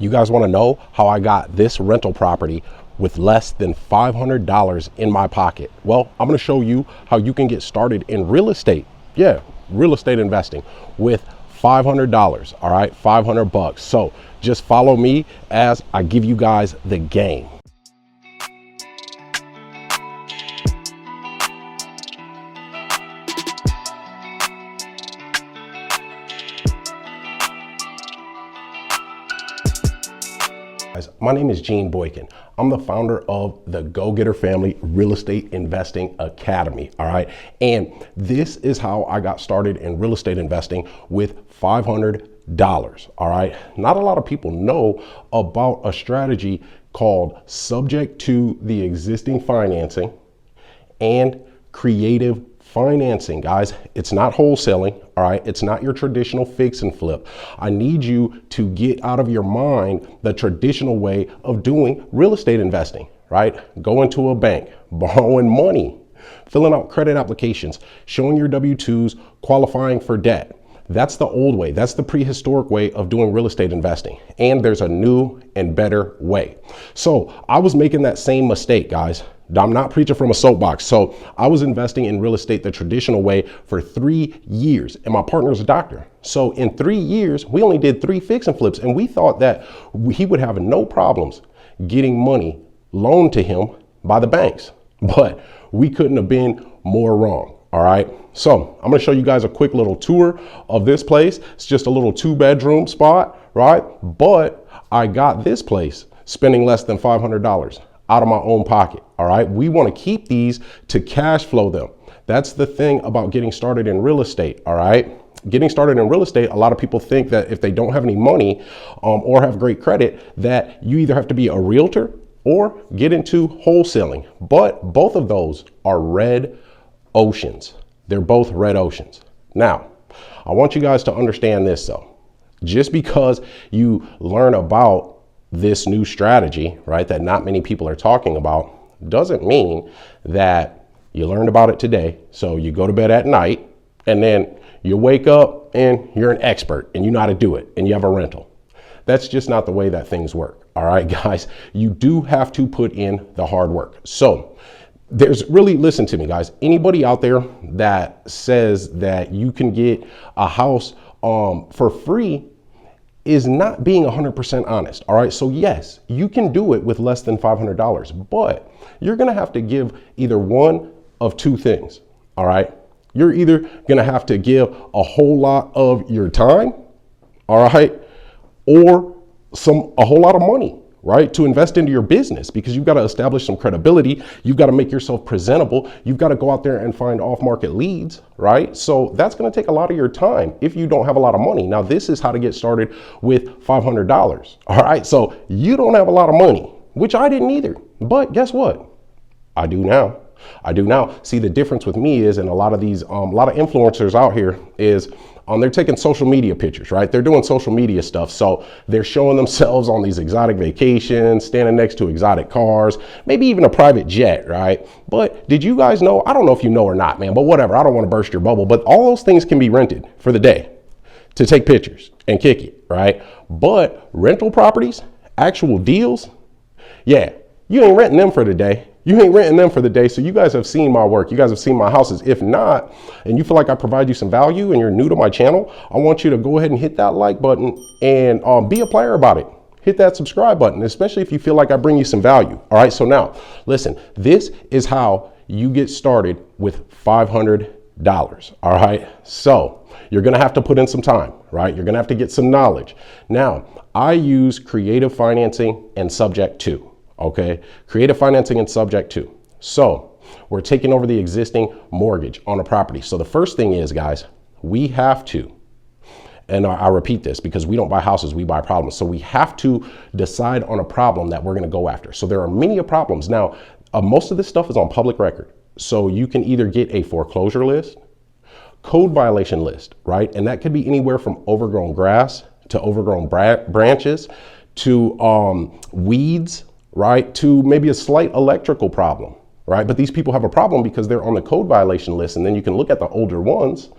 You guys want to know how I got this rental property with less than $500 in my pocket? Well, I'm going to show you how you can get started in real estate. Yeah, real estate investing with $500. All right, 500 bucks. So just follow me as I give you guys the game. My name is Gene Boykin. I'm the founder of the GoGetter Family Real Estate Investing Academy. All right. And this is how I got started in real estate investing with $500. All right. Not a lot of people know about a strategy called subject to the existing financing and creative financing. Guys, it's not wholesaling. All right, it's not your traditional fix and flip. I need you to get out of your mind the traditional way of doing real estate investing. Right, going to a bank, borrowing money, filling out credit applications, showing your W-2s, qualifying for debt. That's the old way. That's the prehistoric way of doing real estate investing. And there's a new and better way. So I was making that same mistake, guys. I'm not preaching from a soapbox. So I was investing in real estate the traditional way for 3 years, and my partner's a doctor. So in 3 years, we only did 3 fix and flips, and we thought that he would have no problems getting money loaned to him by the banks, but we couldn't have been more wrong. All right. So I'm going to show you guys a quick little tour of this place. It's just a little 2-bedroom spot, right? But I got this place spending less than $500 out of my own pocket. All right. We want to keep these to cash flow them. That's the thing about getting started in real estate. All right. Getting started in real estate, a lot of people think that if they don't have any money or have great credit, that you either have to be a realtor or get into wholesaling. But both of those are red oceans. They're both red oceans. Now, I want you guys to understand this though. Just because you learn about this new strategy, right, that not many people are talking about, doesn't mean that you learned about it today. So you go to bed at night and then you wake up and you're an expert and you know how to do it and you have a rental. That's just not the way that things work. All right, guys, you do have to put in the hard work. So there's really, listen to me, guys, anybody out there that says that you can get a house for free is not being 100% honest. All right. So yes, you can do it with less than $500, but you're going to have to give either one of two things. All right. You're either going to have to give a whole lot of your time. All right. Or a whole lot of money, right, to invest into your business, because you've got to establish some credibility. You've got to make yourself presentable. You've got to go out there and find off-market leads, right? So that's going to take a lot of your time if you don't have a lot of money. Now, this is how to get started with $500. All right. So you don't have a lot of money, which I didn't either. But guess what? I do now. I do now. See, the difference with me is, and a lot of these, a lot of influencers out here is, they're taking social media pictures, right? They're doing social media stuff. So they're showing themselves on these exotic vacations, standing next to exotic cars, maybe even a private jet, right? But did you guys know, I don't know if you know or not, man, but whatever, I don't want to burst your bubble, but all those things can be rented for the day to take pictures and kick it, right? But rental properties, actual deals, yeah, you ain't renting them for the day. You ain't renting them for the day. So you guys have seen my work. You guys have seen my houses. If not, and you feel like I provide you some value and you're new to my channel, I want you to go ahead and hit that like button and be a player about it. Hit that subscribe button, especially if you feel like I bring you some value. All right. So now listen, this is how you get started with $500. All right. So you're going to have to put in some time, right? You're going to have to get some knowledge. Now, I use creative financing and subject to. Okay, creative financing and subject to. So we're taking over the existing mortgage on a property. So the first thing is, guys, we have to, and I repeat this because we don't buy houses, we buy problems. So we have to decide on a problem that we're going to go after. So there are many problems. Now, most of this stuff is on public record. So you can either get a foreclosure list, code violation list, right? And that could be anywhere from overgrown grass to overgrown branches to weeds, right, to maybe a slight electrical problem, right? But these people have a problem because they're on the code violation list. And then you can look at the older ones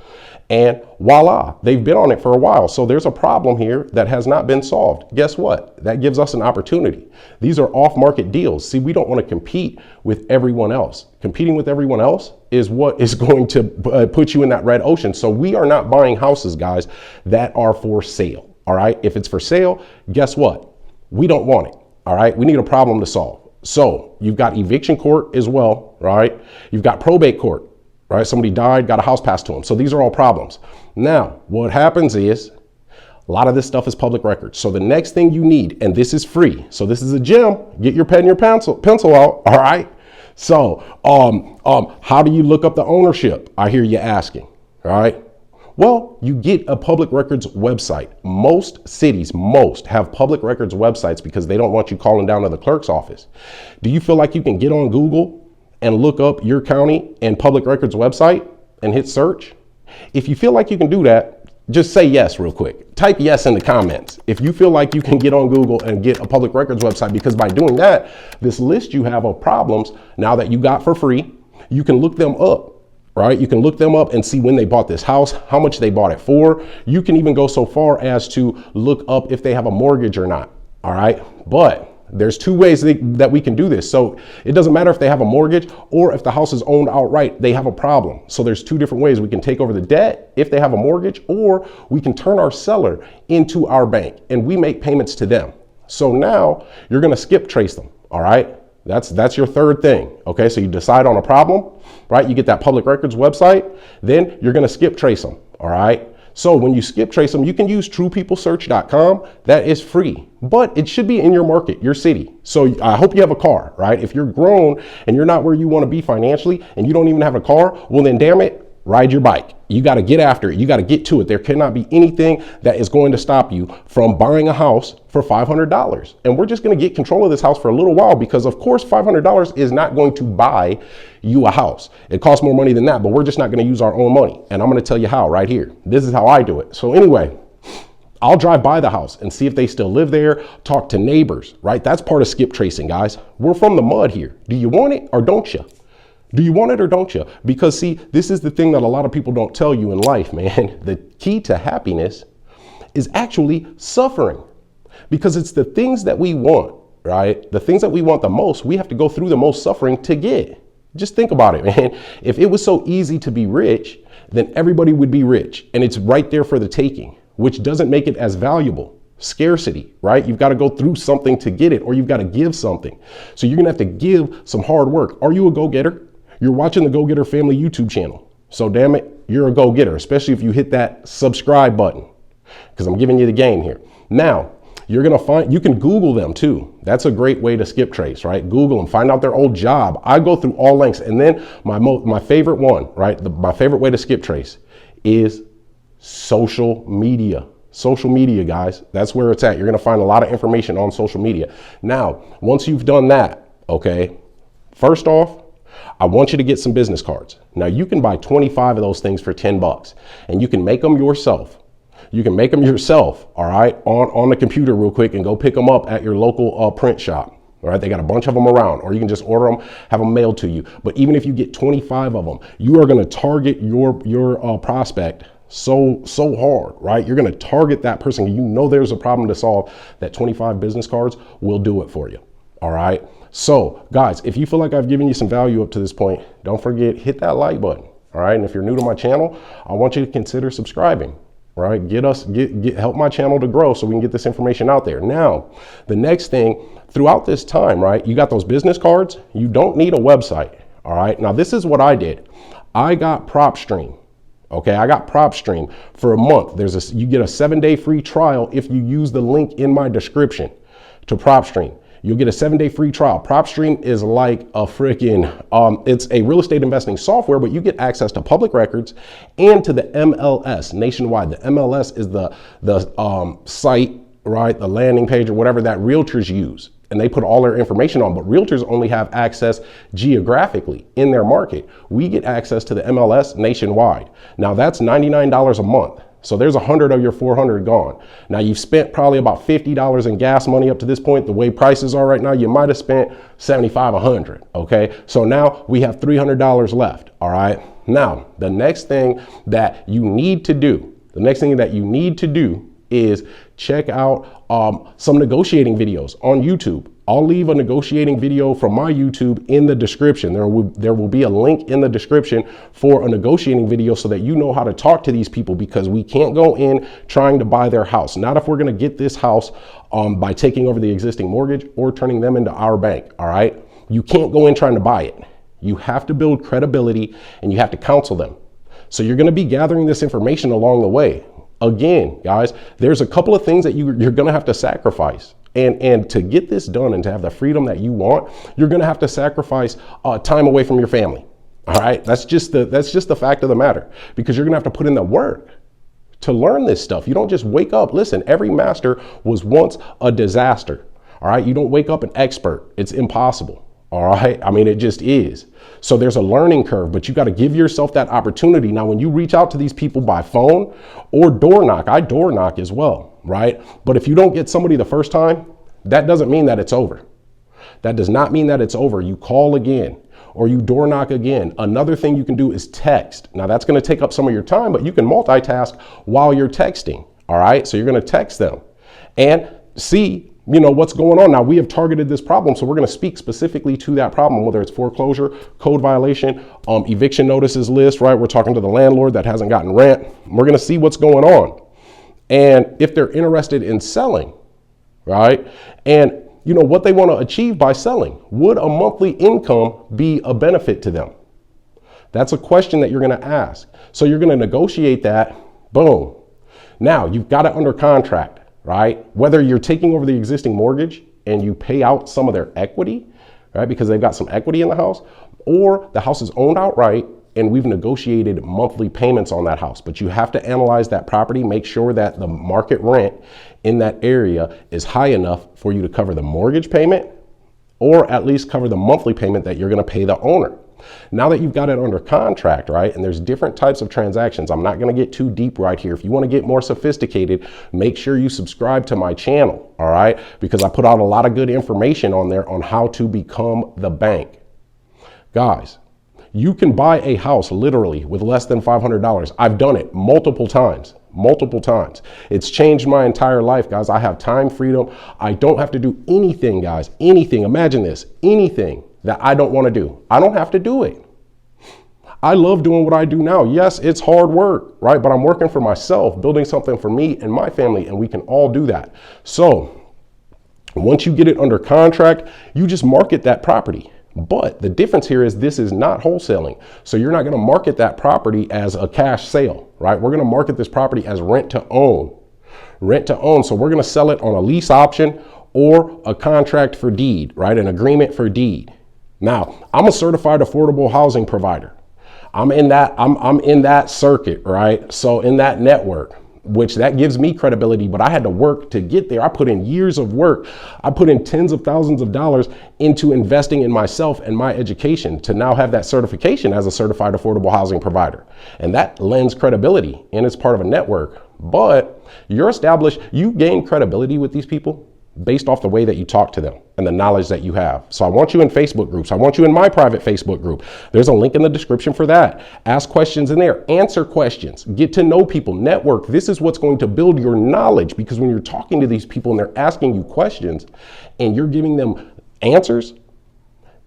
and voila, they've been on it for a while. So there's a problem here that has not been solved. Guess what? That gives us an opportunity. These are off-market deals. See, we don't want to compete with everyone else. Competing with everyone else is what is going to put you in that red ocean. So we are not buying houses, guys, that are for sale. All right. If it's for sale, guess what? We don't want it. All right. We need a problem to solve. So you've got eviction court as well, right? You've got probate court, right? Somebody died, got a house passed to them. So these are all problems. Now, what happens is a lot of this stuff is public record. So the next thing you need, and this is free. So this is a gem. Get your pen and your pencil out. All right. So how do you look up the ownership? I hear you asking. All right. Well, you get a public records website. Most cities, have public records websites because they don't want you calling down to the clerk's office. Do you feel like you can get on Google and look up your county and public records website and hit search? If you feel like you can do that, just say yes real quick. Type yes in the comments if you feel like you can get on Google and get a public records website, because by doing that, this list you have of problems now that you got for free, you can look them up. Right? You can look them up and see when they bought this house, how much they bought it for. You can even go so far as to look up if they have a mortgage or not. All right. But there's two ways that we can do this. So it doesn't matter if they have a mortgage or if the house is owned outright, they have a problem. So there's two different ways. We can take over the debt if they have a mortgage, or we can turn our seller into our bank and we make payments to them. So now you're going to skip trace them. All right. That's your third thing. Okay, so you decide on a problem, right? You get that public records website, then you're going to skip trace them. All right. So when you skip trace them, you can use truepeoplesearch.com. That is free, but it should be in your market, your city. So I hope you have a car, right? If you're grown and you're not where you want to be financially and you don't even have a car, well then damn it, ride your bike. You got to get after it. You got to get to it. There cannot be anything that is going to stop you from buying a house for $500. And we're just going to get control of this house for a little while because, of course, $500 is not going to buy you a house. It costs more money than that, but we're just not going to use our own money. And I'm going to tell you how right here. This is how I do it. So anyway, I'll drive by the house and see if they still live there, talk to neighbors, right? That's part of skip tracing, guys. We're from the mud here. Do you want it or don't you? Do you want it or don't you? Because see, this is the thing that a lot of people don't tell you in life, man. The key to happiness is actually suffering, because it's the things that we want, right? The things that we want the most, we have to go through the most suffering to get. Just think about it, man. If it was so easy to be rich, then everybody would be rich, and it's right there for the taking, which doesn't make it as valuable. Scarcity, right? You've got to go through something to get it, or you've got to give something. So you're going to have to give some hard work. Are you a go-getter? You're watching the GoGetter family YouTube channel. So damn it, you're a go-getter, especially if you hit that subscribe button, because I'm giving you the game here. Now, you're going to find, you can Google them too. That's a great way to skip trace, right? Google them, find out their old job. I go through all lengths. And then my favorite one, right? My favorite way to skip trace is social media. Social media, guys, that's where it's at. You're going to find a lot of information on social media. Now, once you've done that, okay, first off, I want you to get some business cards. Now you can buy 25 of those things for $10 and you can make them yourself. You can make them yourself, all right, on the computer real quick and go pick them up at your local print shop. All right, they got a bunch of them around, or you can just order them, have them mailed to you. But even if you get 25 of them, you are going to target your prospect so hard, right? You're going to target that person. You know there's a problem to solve. That 25 business cards will do it for you. All right. So guys, if you feel like I've given you some value up to this point, don't forget, hit that like button. All right. And if you're new to my channel, I want you to consider subscribing. All right. Help my channel to grow so we can get this information out there. Now, the next thing throughout this time, right? You got those business cards. You don't need a website. All right. Now, this is what I did. I got PropStream. Okay, I got PropStream for a month. You get a 7-day free trial if you use the link in my description to PropStream. You'll get a 7-day free trial. PropStream is like a freaking, it's a real estate investing software, but you get access to public records and to the MLS nationwide. The MLS is the site, right? The landing page or whatever that realtors use. And they put all their information on, but realtors only have access geographically in their market. We get access to the MLS nationwide. Now that's $99 a month. So there's 100 of your 400 gone. Now you've spent probably about $50 in gas money up to this point. The way prices are right now, you might have spent 75, 100. Okay. So now we have $300 left. All right. Now the next thing that you need to do, is check out some negotiating videos on YouTube. I'll leave a negotiating video from my YouTube in the description. There will be a link in the description for a negotiating video so that you know how to talk to these people, because we can't go in trying to buy their house. Not if we're going to get this house by taking over the existing mortgage or turning them into our bank. All right. You can't go in trying to buy it. You have to build credibility and you have to counsel them. So you're going to be gathering this information along the way. Again, guys, there's a couple of things that you're going to have to sacrifice. And to get this done and to have the freedom that you want, you're going to have to sacrifice time away from your family. All right. That's just the fact of the matter, because you're going to have to put in the work to learn this stuff. You don't just wake up. Listen, every master was once a disaster. All right. You don't wake up an expert. It's impossible. All right. I mean, it just is. So there's a learning curve, but you got to give yourself that opportunity. Now, when you reach out to these people by phone or door knock, I door knock as well. Right. But if you don't get somebody the first time, that doesn't mean that it's over. That does not mean that it's over. You call again or you door knock again. Another thing you can do is text. Now that's going to take up some of your time, but you can multitask while you're texting. All right. So you're going to text them and see, you know, what's going on. Now we have targeted this problem, so we're going to speak specifically to that problem, whether it's foreclosure, code violation, eviction notices list, right? We're talking to the landlord that hasn't gotten rent. We're going to see what's going on. And if they're interested in selling, right? And you know what they want to achieve by selling. Would a monthly income be a benefit to them? That's a question that you're going to ask. So you're going to negotiate that. Boom. Now you've got it under contract. Right? Whether you're taking over the existing mortgage and you pay out some of their equity, right? Because they've got some equity in the house, or the house is owned outright and we've negotiated monthly payments on that house. But you have to analyze that property, make sure that the market rent in that area is high enough for you to cover the mortgage payment, or at least cover the monthly payment that you're going to pay the owner. Now that you've got it under contract, right, and there's different types of transactions, I'm not going to get too deep right here. If you want to get more sophisticated, make sure you subscribe to my channel, all right, because I put out a lot of good information on there on how to become the bank. Guys, you can buy a house literally with less than $500. I've done it multiple times. It's changed my entire life, guys. I have time freedom. I don't have to do anything, guys. Anything. Imagine this. Anything that I don't want to do. I don't have to do it. I love doing what I do now. Yes, it's hard work, right? But I'm working for myself, building something for me and my family, and we can all do that. So once you get it under contract, you just market that property. But the difference here is this is not wholesaling. So you're not going to market that property as a cash sale, right? We're going to market this property as rent to own. Rent to own. So we're going to sell it on a lease option or a contract for deed, right? An agreement for deed. Now, I'm a certified affordable housing provider. I'm in that circuit, right? So in that network, which that gives me credibility, but I had to work to get there. I put in years of work. I put in tens of thousands of dollars into investing in myself and my education to now have that certification as a certified affordable housing provider. And that lends credibility, and it's part of a network. But you're established, you gain credibility with these people based off the way that you talk to them and the knowledge that you have. So I want you in Facebook groups. I want you in my private Facebook group. There's a link in the description for that. Ask questions in there, answer questions, get to know people, network. This is what's going to build your knowledge, because when you're talking to these people and they're asking you questions and you're giving them answers,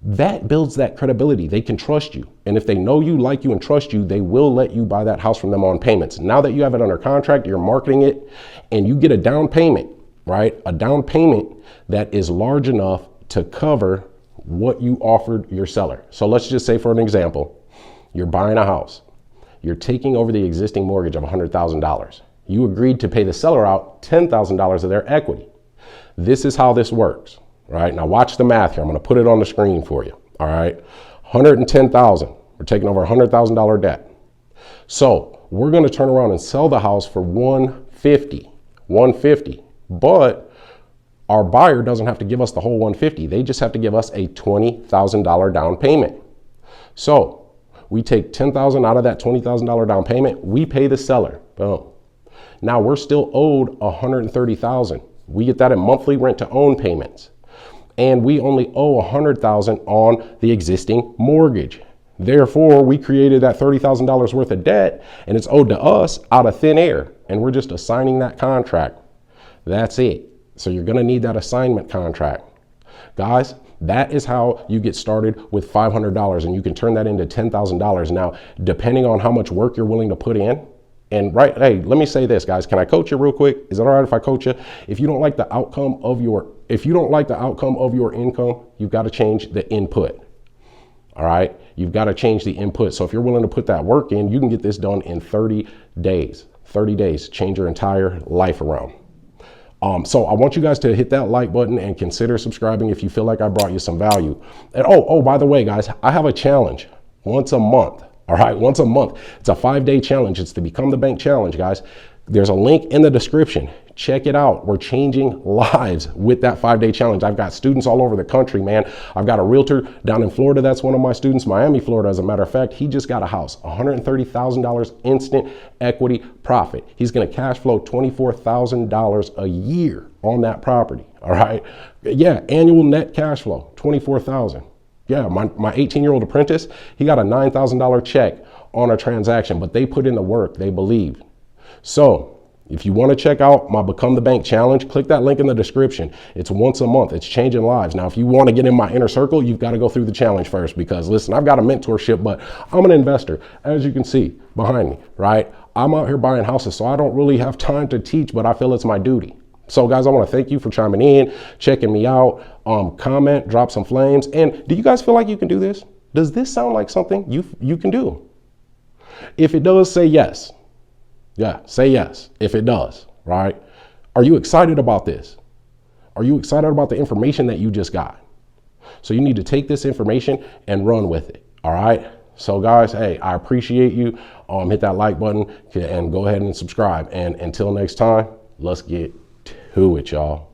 that builds that credibility. They can trust you. And if they know you, like you, and trust you, they will let you buy that house from them on payments. Now that you have it under contract, you're marketing it, and you get a down payment, right? A down payment that is large enough to cover what you offered your seller. So let's just say, for an example, you're buying a house. You're taking over the existing mortgage of $100,000. You agreed to pay the seller out $10,000 of their equity. This is how this works, right? Now watch the math here. I'm going to put it on the screen for you. All right. $110,000. We're taking over $100,000 debt. So we're going to turn around and sell the house for $150. But our buyer doesn't have to give us the whole $150. They just have to give us a $20,000 down payment. So we take $10,000 out of that $20,000 down payment. We pay the seller. Boom. Now we're still owed $130,000. We get that in monthly rent to own payments. And we only owe $100,000 on the existing mortgage. Therefore, we created that $30,000 worth of debt, and it's owed to us out of thin air. And we're just assigning that contract. That's it. So you're going to need that assignment contract. Guys, that is how you get started with $500, and you can turn that into $10,000. Now, depending on how much work you're willing to put in, and hey, let me say this, guys. Can I coach you real quick? Is it all right if I coach you? If you don't like the outcome of your income, you've got to change the input. All right. You've got to change the input. So if you're willing to put that work in, you can get this done in 30 days. 30 days, change your entire life around. So I want you guys to hit that like button and consider subscribing if you feel like I brought you some value. And by the way, guys, I have a challenge once a month. All right, once a month. It's a 5-day challenge. It's the Become the Bank challenge, guys. There's a link in the description. Check it out. We're changing lives with that 5-day challenge. I've got students all over the country, man. I've got a realtor down in Florida. That's one of my students, Miami, Florida. As a matter of fact, he just got a house, $130,000 instant equity profit. He's going to cash flow $24,000 a year on that property. All right. Yeah. Annual net cash flow, $24,000. Yeah, my 18-year-old apprentice, he got a $9,000 check on a transaction, but they put in the work, they believed. So if you want to check out my Become the Bank challenge, click that link in the description. It's once a month. It's changing lives. Now, if you want to get in my inner circle, you've got to go through the challenge first, because listen, I've got a mentorship, but I'm an investor, as you can see behind me, right? I'm out here buying houses, so I don't really have time to teach, but I feel it's my duty. So guys, I want to thank you for chiming in, checking me out, comment, drop some flames. And do you guys feel like you can do this? Does this sound like something you can do? If it does, say yes. Yeah, say yes if it does, right? Are you excited about this? Are you excited about the information that you just got? So you need to take this information and run with it, all right? So guys, hey, I appreciate you. Hit that like button and go ahead and subscribe. And until next time, let's get to it, y'all.